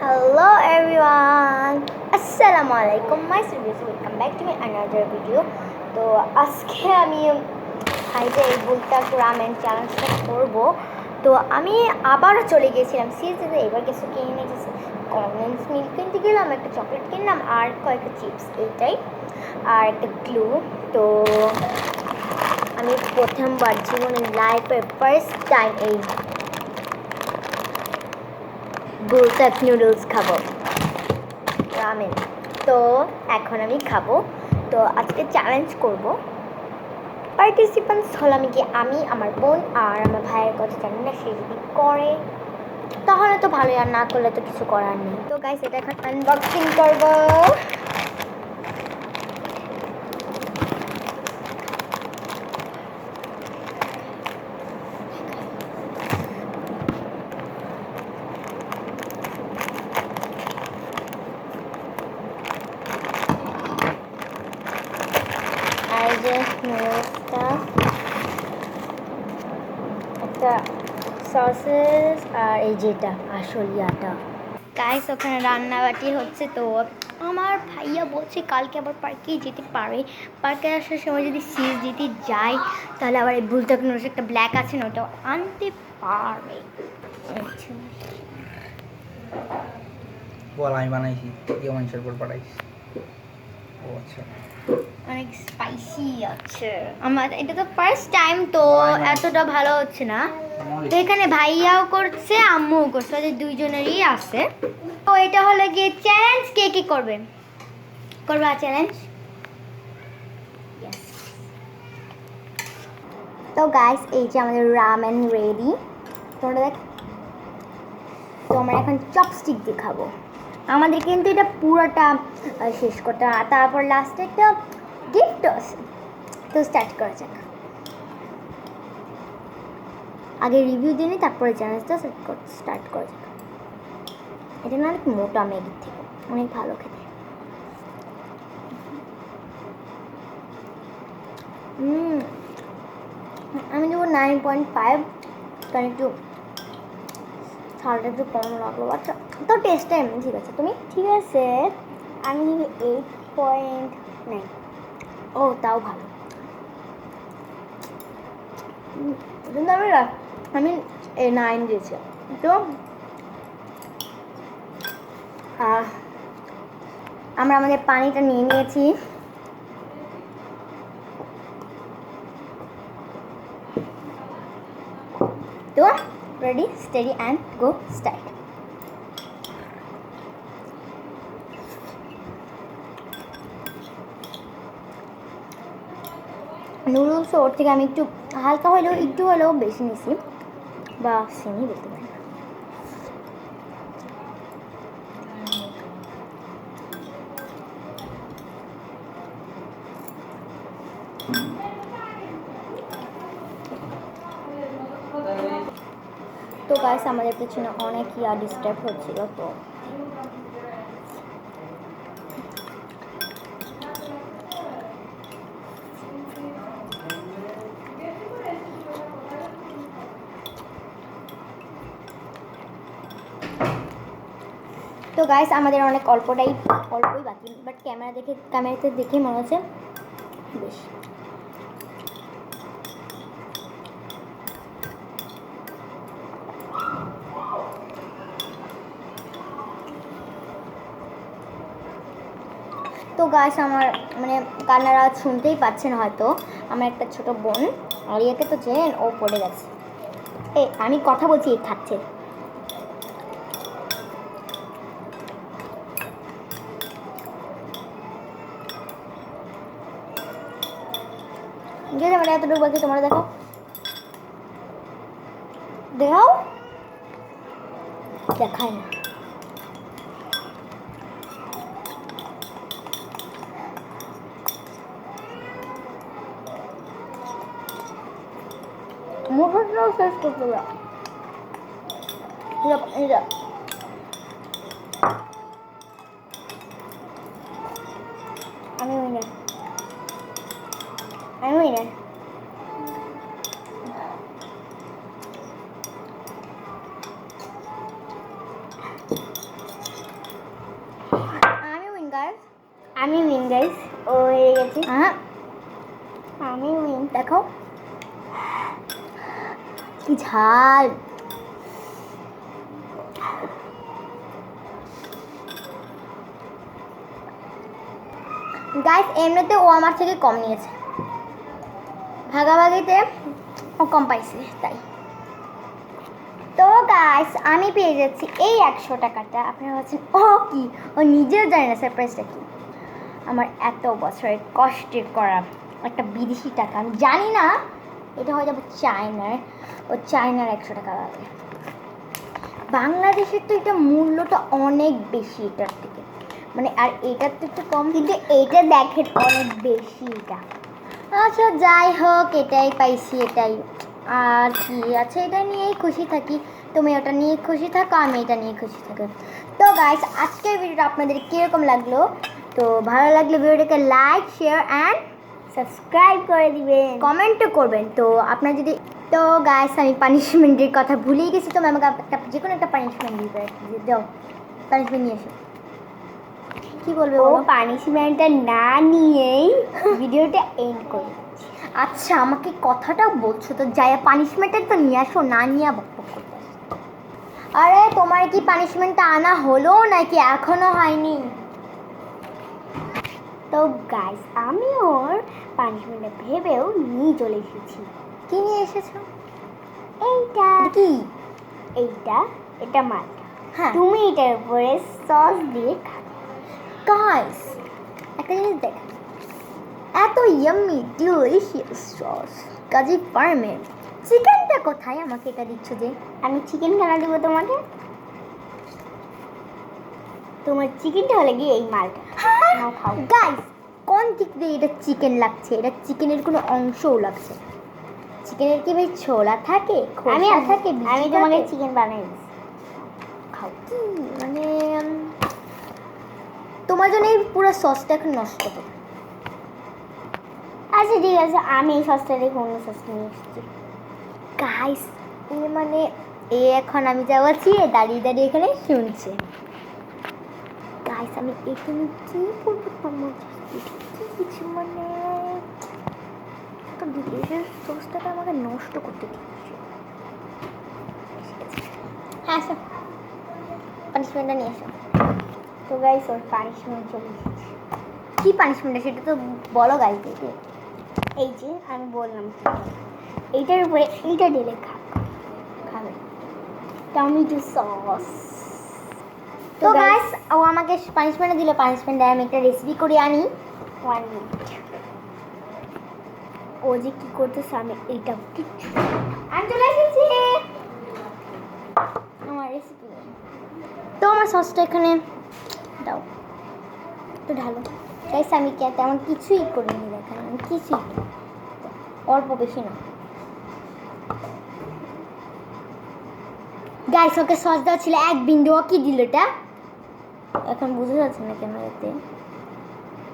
Hello everyone, Assalamualaikum. My students, welcome back to my another video. তো আজকে আমি হাইজে এই বুলটা রামেন চ্যালেঞ্জটা করবো। তো আমি আবারও চলে গিয়েছিলাম সিরিজে, এবার কিছু কিনে নিয়ে গেছি। কনডেন্স মিল্ক কিনতে গেলাম, একটা চকলেট কিনলাম আর কয়েকটা চিপস, এইটাই আর একটা গ্লু। তো আমি প্রথমবার জীবনে লাইফের ফার্স্ট টাইম এই বুলটাক নুডলস খাবো, রামেন। তো এখন আমি খাবো। তো আজকে চ্যালেঞ্জ করব। পার্টিসিপেন্টস হলাম কি আমি, আমার বোন আর আমার ভাইয়ের কথা জানি না, সে যদি করে তাহলে তো ভালোই, আর না করলে তো কিছু করার নেই। তো গাইস, এটা এখন আনবক্সিং করবো। আর যে নুডলসটা, একটা সসেস, আর এই যেটা আসল ইয়াটা। গাইস, ওখানে রান্নাবাটি হচ্ছে। তো আমার ভাইয়া বলছে কালকে আবার পার্কে যেতে পারে, পার্কে আসার সময় যদি সিজ দিতে যাই তাহলে আবার এই বুলটাক নুডলস একটা ব্ল্যাক আছে না, ওটা আনতে পারবে। বল, আমি বানাইছি, কেউ মানুষের উপর পাঠাইছি। ও আচ্ছা, অনেক স্পাইসি আছে। আমার এটা তো ফার্স্ট টাইম, তো এতটা ভালো হচ্ছে না। তো এখানে ভাইয়াও করছে, আম্মুও করছে, ওদের দুইজনেরই আছে। তো এটা হলো গিয়ে চ্যালেঞ্জ। কে কি করবে করবা চ্যালেঞ্জ? তো গাইস, এই যে আমাদের রামেন রেডি। তোমরা দেখ, তো আমরা এখন চপস্টিক দিয়ে খাবো। আমাদের কিন্তু এটা পুরোটা শেষ করতে, তারপর লাস্টে একটা গিফট আছে। তো স্টার্ট করা যাক। আগে রিভিউ দিয়ে নিই, তারপরে চ্যালেঞ্জটা স্টার্ট করা যাক। এটা না অনেক মোটা, ম্যাগির থেকে অনেক ভালো খেতে। আমি দেবো 9.5, কারণ একটু ঝালটা একটু কম লাগলো। আচ্ছা, তো টেস্টটা এমনি ঠিক আছে। তুমি? ঠিক আছে, আমি দেবো 8.9। ও, তাও ভালো। কিন্তু আমি 9 দিয়েছিলাম। তো আমরা আমাদের পানিটা নিয়ে নিয়েছি। তো ready, steady and go, start. Noodles ওর থেকে আমি একটু হালকা হলেও, একটু হলেও বেশি নিছি, বা সেমই বলতে পারি। তো গাইস, আমাদের পেছনে অনেক ডিস্টার্ব হচ্ছিল। তো গাইস, আমাদের অনেক অল্পই বাকি, বাট ক্যামেরাতে দেখে মনে হচ্ছে বেশ। তো গাইস, আমার মানে কান্নার আওয়াজ শুনতেই পাচ্ছেন হয়তো। আমার একটা ছোট বোন আরিয়াকে তো চেন, ও পড়ে গেছে। আমি কথা বলছি, খাচ্ছে। ঠিক আছে, মানে এতটুকু বাকি, তোমরা দেখো, দেখায় না। মুখটাও শেষ করতে পারা। আমি উইনার। আমি উইন গাইস, ও হেরে গেছি। হ্যাঁ আমি উইন। দেখো কি ঝাল। গাইস এমনিতে ও আমার থেকে কম নিয়েছে, ভাগাভাগিতে ও কম পাইছে তাই। তো গাইস আমি পেয়ে যাচ্ছি এই 100 টাকাটা। আপনারা ভাবছেন ও কি, ও নিজেও জানে না সারপ্রাইজটা কি। আমার এত বছরের কষ্টের করা একটা বিদেশি টাকা, আমি জানি না এটা হয়ে যাবে চায়নার, ও চায়নার 100 টাকা পাবে। বাংলাদেশের তো এটা মূল্যটা অনেক বেশি এটার থেকে, মানে আর এটার তো একটু কম, কিন্তু এইটা দেখেন অনেক বেশি এটা। আচ্ছা যাই হোক, এটাই পাইছি এটাই, আর কি আছে, এটা নিয়েই খুশি থাকি। তুমি ওটা নিয়ে খুশি থাকো, আমি এটা নিয়ে খুশি থাকো। তো গাইস আজকের ভিডিওটা আপনাদের কীরকম লাগলো, তো ভালো লাগলে ভিডিওটাকে লাইক শেয়ার অ্যান্ড সাবস্ক্রাইব করে দিবেন, কমেন্টও করবেন। তো আপনার যদি, তো গাইস আমি পানিশমেন্টের কথা ভুলেই গেছি, তো আমাকে একটা যে কোনো একটা পানিশমেন্ট দিবে, দাও পানিশমেন্ট নিয়ে এসো। কি বলবে ও? পানিশমেন্টটা না নিয়েই ভিডিওটা এন্ড করে। আচ্ছা আমাকে কথাটা বলছো তো, যাই পানিশমেন্টটা তো নিয়ে আসো, না নিয়ে বকবক করতে আসো। আরে তোমার কি পানিশমেন্টটা আনা হলো নাকি এখনো হয়নি? তো গাইস আমি ওর পানিশমেন্টটা ভেবেও নিয়ে চলে এসেছি। কি নিয়ে এসেছো? এইটা কি? এটা মাছ। হ্যাঁ তুমি এটার উপরে সস দিয়ে খাবে। গাইস একটা জিনিস দেখ, এত ইয়াম্মি ডিলিশিয়াস সস কাজী ফার্মের। চিকেনটা কোথায়? আমাকে এটা দিচ্ছ যে? আমি চিকেন কেন দেবো তোমাকে? তোমার চিকেনটা হলে গিয়ে এই মালটা নাও খাও। গাইস কোন দিক দিয়ে এটা চিকেন লাগছে? এটা চিকেনের কোনো অংশও লাগছে। চিকেনের কি ভাই ছোলা থাকে, খোসা থাকে? আমি তোমাকে চিকেন বানাই দিচ্ছি, খাও। কি মানে তোমার জন্য এই পুরো সসটা এখন নষ্ট হবে। আচ্ছা ঠিক আছে, আমি এই সসটা দেখে অন্য সস নিয়ে এসেছি। গাইস মানে এখন আমি যা বলছি দাঁড়িয়ে দাঁড়িয়ে এখানে শুনছে। গাইস আমি এখানে কি করবো তোমার কিছু, মানে তো বিদেশের সসটাকে আমাকে নষ্ট করতে দিচ্ছে। হ্যাঁ স্যার পানিশমেন্টটা নিয়ে এসো। তো গাইস ওর পানিশমেন্ট চলে এসেছে। কী পানিশমেন্টটা সেটা তো বলো গাইস। এই যে আমি বললাম এইটার উপরে এইটা ঢেলে খাবে টমেটো সস। তো গাইস ও আমাকে পানিশমেন্ট দিল, পানিশমেন্ট আমি একটা রেসিপি করে আনি। 1 মিনিট। ও যে কী করতেছে আমি এইটা কিচ্ছু আমি চলে এসেছি আমার রেসিপি। তো আমার সসটা এখানে দাও, একটু ঢালো। গাইস আমি তেমন কিছুই করিনি, দেখেন আমি কিছুই অল্প বেশি না। গাইস ওকে সস দেওয়া ছিল 1 বিন্দু, ও কি দিল এটা এখন বোঝা যাচ্ছে না ক্যামেরাতে,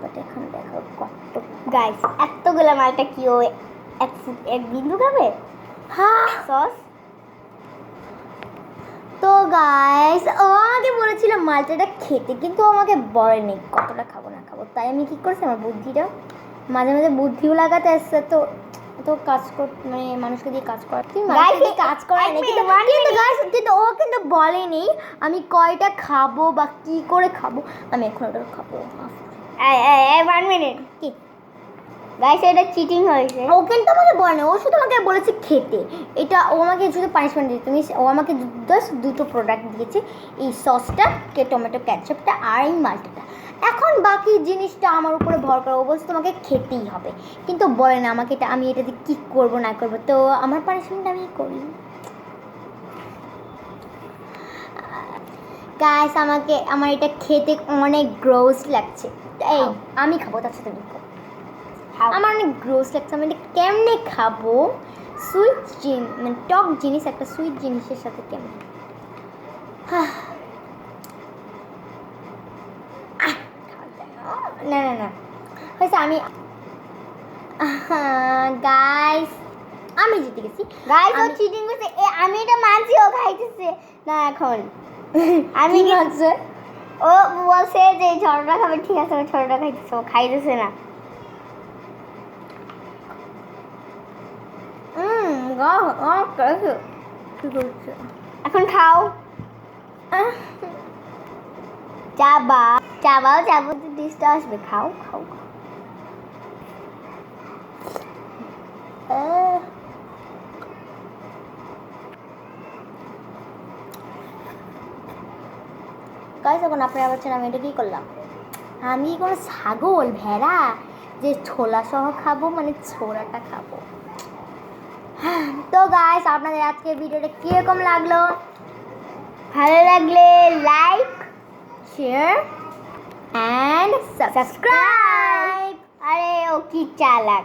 বাট এখন দেখো কত। গাইস এতগুলো মালটা কি ও 1 বিন্দু খাবে? হ্যাঁ সস। তো গাইস ও আমাকে বলেছিল মালটাটা খেতে, কিন্তু আমাকে বলেনি কতটা খাবো না খাবো। তাই আমি কি করছি, আমার বুদ্ধিটা মাঝে মাঝে বুদ্ধিও লাগাতে আসছে। তো তো কাজ মানে মানুষকে দিয়ে কাজ করা, কাজ করায় না, কিন্তু গাইস কিন্তু ও কিন্তু বলেনি আমি কয়টা খাবো বা কি করে খাবো। আমি এখন ওটা খাবো। 1 মিনিট। কি গাইস এটা চিটিং হয়েছে। ও কিন্তু আমাকে বলেনি, ও শুধু আমাকে বলেছে খেতে। এটা ও আমাকে শুধু পানিশমেন্ট দিয়েছে। তুমি ও আমাকে দুটো প্রোডাক্ট দিয়েছে, এই সসটা, টমেটো ক্যাটচাপটা আর এই মাল্টাটা। এখন বাকি জিনিসটা আমার উপরে ভর করা, ও বলছে তোমাকে খেতেই হবে, কিন্তু বলে না আমাকে এটা আমি এটাতে কী করবো না করবো। তো আমার পানিশমেন্ট আমি করি। গাইস আমার এটা খেতে অনেক গ্রোস লাগছে, এই আমি খাবো, তার সাথে তুমি খাবো। আমার অনেক গ্রোস লাগছে, আমি এটা কেমনে খাবো? সুইট মানে টক জিনিস একটা সুইট জিনিসের সাথে কেমনে? না না না হয়েছে। আমি গাইস আমি জিতে গেছি। গাইস ও চিটিং করছে, আমি এটা মানছি, ও খাইতেছে না এখন। আমি মানছে, ও ও বলছে যে ছোটটা খাবে, ঠিক আছে ও ছোটটা খাইতেছে, ও খাইতেছে না। এখন খাও। চাবা চাবাও চাবো, ডিশটা আসবে, খাও খাও। গাইস এখন আপনারা বলছেন আমি এটা কি করলাম? আমি কোনো ছাগল ভেড়া যে ছোলা সহ খাবো, মানে ছোলাটা খাবো। তো গাইস আপনাদের আজকের ভিডিওটা কিরকম লাগলো? ভালো লাগলে লাইক, শেয়ার অ্যান্ড সাবস্ক্রাইব। আরে ও কি চালাক,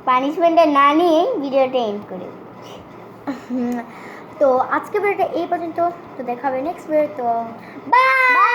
পানিশমেন্টে না নিয়েই ভিডিওটা এন্ড করে দিচ্ছি। তো আজকে ভিডিওটা এই পর্যন্ত, তো দেখা হবে নেক্সট ভিডিও। তো বাই।